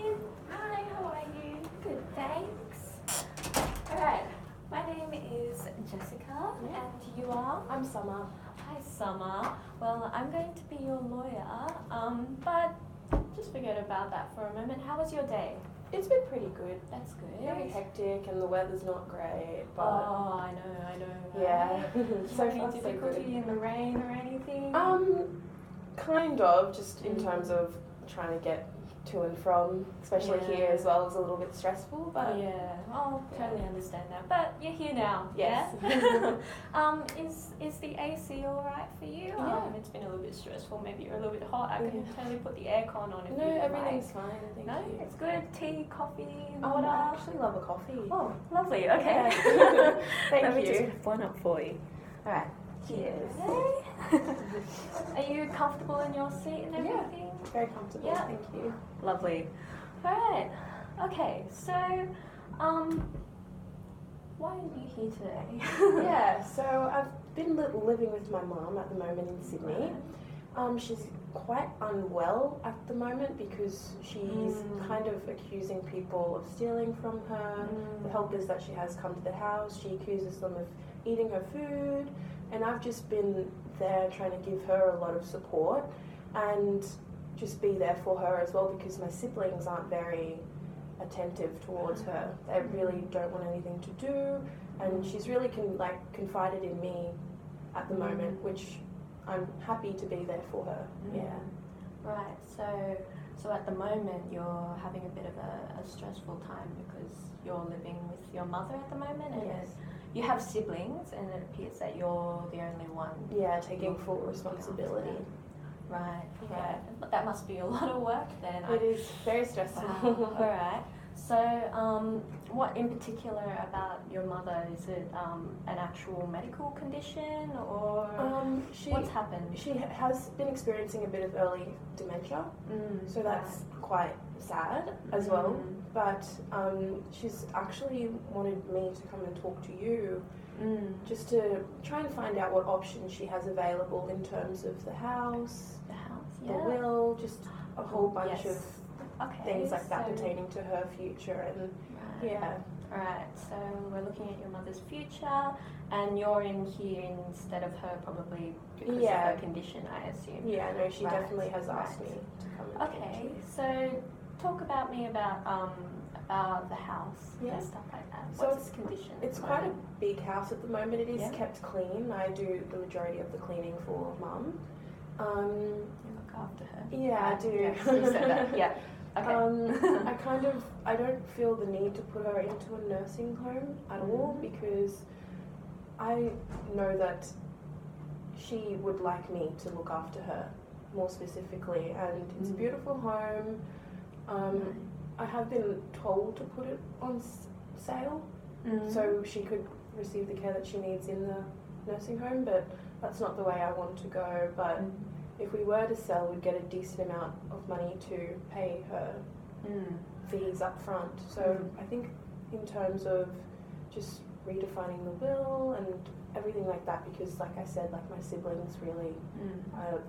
Jane. Hi, how are you? Good, thanks. Alright, my name is Jessica, and you are? I'm Summer. Hi, Summer. Well, I'm going to be your lawyer, but just forget about that for a moment. How was your day? It's been pretty good. That's good. Very hectic and the weather's not great, but Oh, I know. yeah. Right? Do you So have any far, so difficulty good. in the rain or anything? Kind of, just in terms of trying to get to and from, especially here as well, is a little bit stressful, but yeah, I'll totally understand that. But you're here now, yes. yeah? Is the AC all right for you? Yeah. It's been a little bit stressful. Maybe you're a little bit hot. I can totally put the aircon on if No, you would everything's like. fine, thank No, you. it's good. Tea, coffee, I water. actually love a coffee. Oh, lovely. Okay. Yeah. Thank Let me you. just whip one up for you. All right. Cheers. Are you comfortable in your seat and Yeah. everything? Very comfortable, Yeah. thank you. Lovely. All right. Okay. So, why are you here today? Yeah, so I've been living with my mum at the moment in Sydney. She's quite unwell at the moment because she's kind of accusing people of stealing from her. The helpers that she has come to the house, she accuses them of eating her food, and I've just been there trying to give her a lot of support and just be there for her as well, because my siblings aren't very attentive towards her. They really don't want anything to do, and she's really confided in me at the moment, which I'm happy to be there for her. Yeah. Right. So at the moment you're having a bit of a stressful time because you're living with your mother at the moment, and Yes. you have siblings, and it appears that you're the only one. Yeah, taking full responsibility. Right. Yeah. Right. But that must be a lot of work then. It is very stressful. Wow. All right. So, what in particular about your mother? Is it an actual medical condition, or what's happened? She has been experiencing a bit of early dementia, so that's quite sad as well. But she's actually wanted me to come and talk to you, just to try and find out what options she has available in terms of the house, the will, just a whole bunch of things like that pertaining to her future, and Alright, so we're looking at your mother's future, and you're in here instead of her probably because of her condition, I assume. Yeah, no, she definitely has asked me to come and talk to Okay, you. so talk about the house and stuff like that. So What's its condition? It's quite a big house at the moment. It is kept clean. I do the majority of the cleaning for Mum. You look after her. Yeah, I do. Yes, you said that. Yeah. Okay. I don't feel the need to put her into a nursing home at all, because I know that she would like me to look after her more specifically, and it's a beautiful home. I have been told to put it on sale so she could receive the care that she needs in the nursing home, but that's not the way I want to go. But if we were to sell, we'd get a decent amount of money to pay her fees up front. So I think in terms of just redefining the will and everything like that, because like I said, like my siblings really are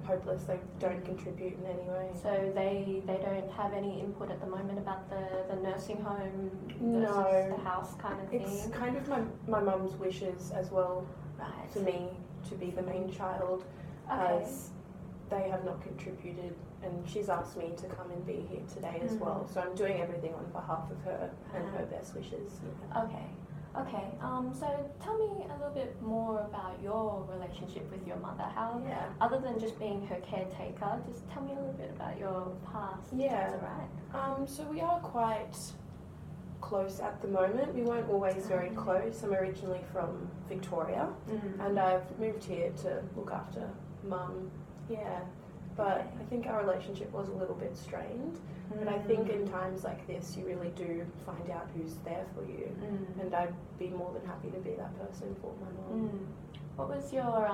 hopeless. They don't contribute in any way. So they don't have any input at the moment about the nursing home No. versus the house kind of thing? It's kind of my mum's wishes as well, Right. for me to be the main child, as they have not contributed, and she's asked me to come and be here today as well. So I'm doing everything on behalf of her and her best wishes. Yeah. Okay. So tell me a little bit more about your relationship with your mother. How, other than just being her caretaker, just tell me a little bit about your past. If that's all right. So we are quite close at the moment. We weren't always very close. I'm originally from Victoria, and I've moved here to look after Mum. Yeah, but I think our relationship was a little bit strained. But I think in times like this, you really do find out who's there for you, and I'd be more than happy to be that person for my mum. What was your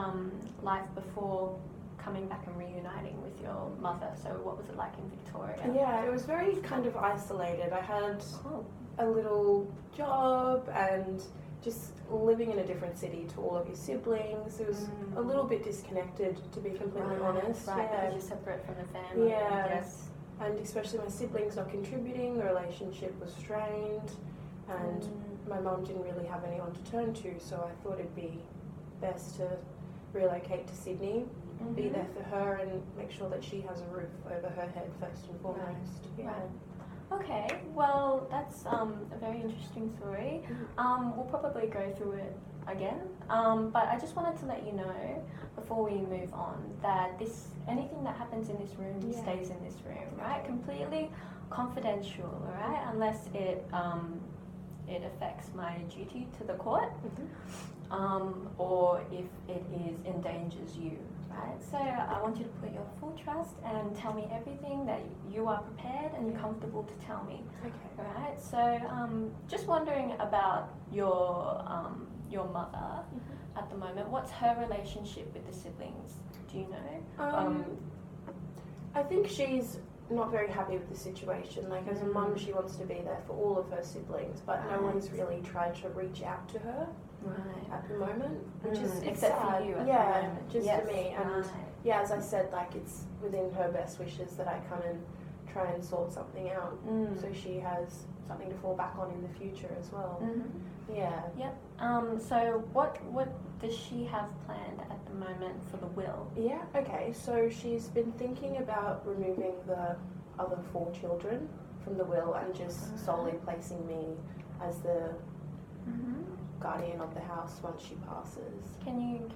life before coming back and reuniting with your mother? So what was it like in Victoria? Yeah, it was very kind of isolated. I had a little job and just living in a different city to all of your siblings. It was a little bit disconnected, to be completely honest. Right, because you're separate from the family. Yeah. Yes. and especially my siblings not contributing, the relationship was strained, and my mum didn't really have anyone to turn to, so I thought it'd be best to relocate to Sydney, be there for her, and make sure that she has a roof over her head first and foremost. Right. Right. Okay, well that's a very interesting story. We'll probably go through it again, but I just wanted to let you know before we move on that anything that happens in this room stays in this room, right? Completely confidential, alright? Unless it affects my duty to the court, or if it endangers you, right? So I want you to put your full trust and tell me everything that you are prepared and you're comfortable to tell me. Okay. Alright, so just wondering about your mother at the moment. What's her relationship with the siblings? Do you know? I think she's not very happy with the situation. Like, as a mum, she wants to be there for all of her siblings, but no one's really tried to reach out to her at the moment, which is except sad. for you at the moment. Just yes. for me. And yeah, as I said, like, it's within her best wishes that I come and try and sort something out, so she has something to fall back on in the future as well. Yeah. Yep. So what does she have planned at the moment for the will? Yeah, okay, so she's been thinking about removing the other 4 children from the will and just solely placing me as the guardian of the house once she passes. Can you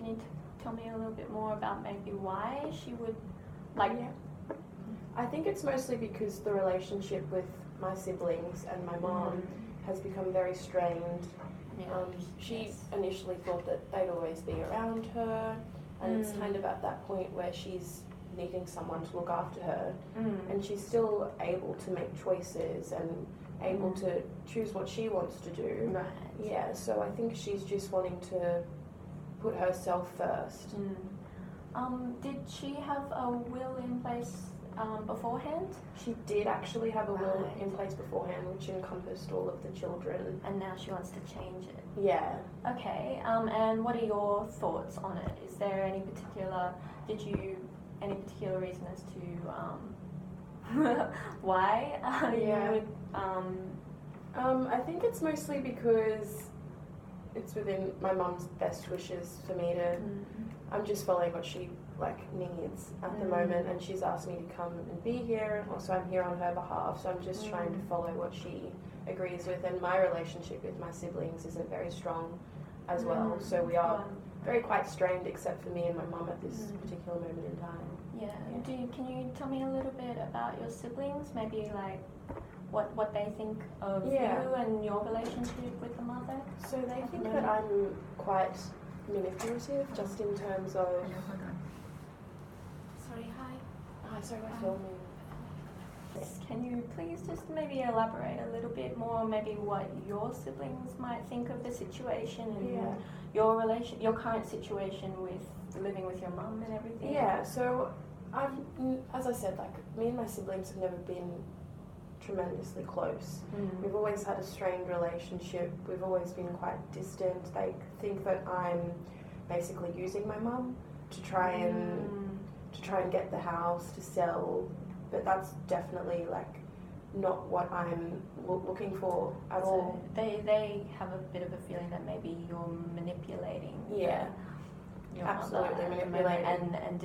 tell me a little bit more about maybe why she would like? Yeah. I think it's mostly because the relationship with my siblings and my mom has become very strained. She initially thought that they'd always be around her, and it's kind of at that point where she's needing someone to look after her, and she's still able to make choices and able to choose what she wants to do. Right. Yeah, so I think she's just wanting to put herself first. Did she have a will in place beforehand? She did actually have a will in place beforehand, which encompassed all of the children. And now she wants to change it. Yeah. Okay. And what are your thoughts on it? Is there any particular reason as to why you would? I think it's mostly because it's within my mum's best wishes for me to. I'm just following what she needs at the moment, and she's asked me to come and be here. Also, I'm here on her behalf, so I'm just trying to follow what she agrees with. And my relationship with my siblings isn't very strong as well, so we are very quite strained, except for me and my mum at this particular moment in time. Yeah. Can you tell me a little bit about your siblings? Maybe what they think of you and your relationship with the mother? So they think that I'm quite manipulative, just in terms of. Sorry, hi. Oh, sorry, my filming. Can you please just maybe elaborate a little bit more, maybe what your siblings might think of the situation and your current situation with living with your mum and everything? Yeah, so as I said, me and my siblings have never been tremendously close. We've always had a strained relationship. We've always been quite distant. They think that I'm basically using my mum to try and get the house to sell, but that's definitely not what I'm looking for at all. They have a bit of a feeling that maybe you're manipulating. Yeah. Absolutely manipulating and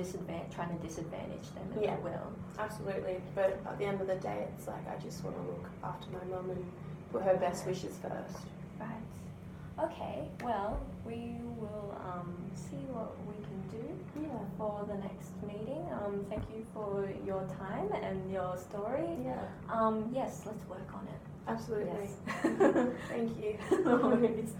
trying to disadvantage them if you will. Absolutely, but at the end of the day, it's I just want to look after my mum and put her best wishes first. Right. Okay. Well, we will see what we can do for the next meeting. Thank you for your time and your story. Yeah. Yes, let's work on it. Absolutely. Yes. Thank you. No worries.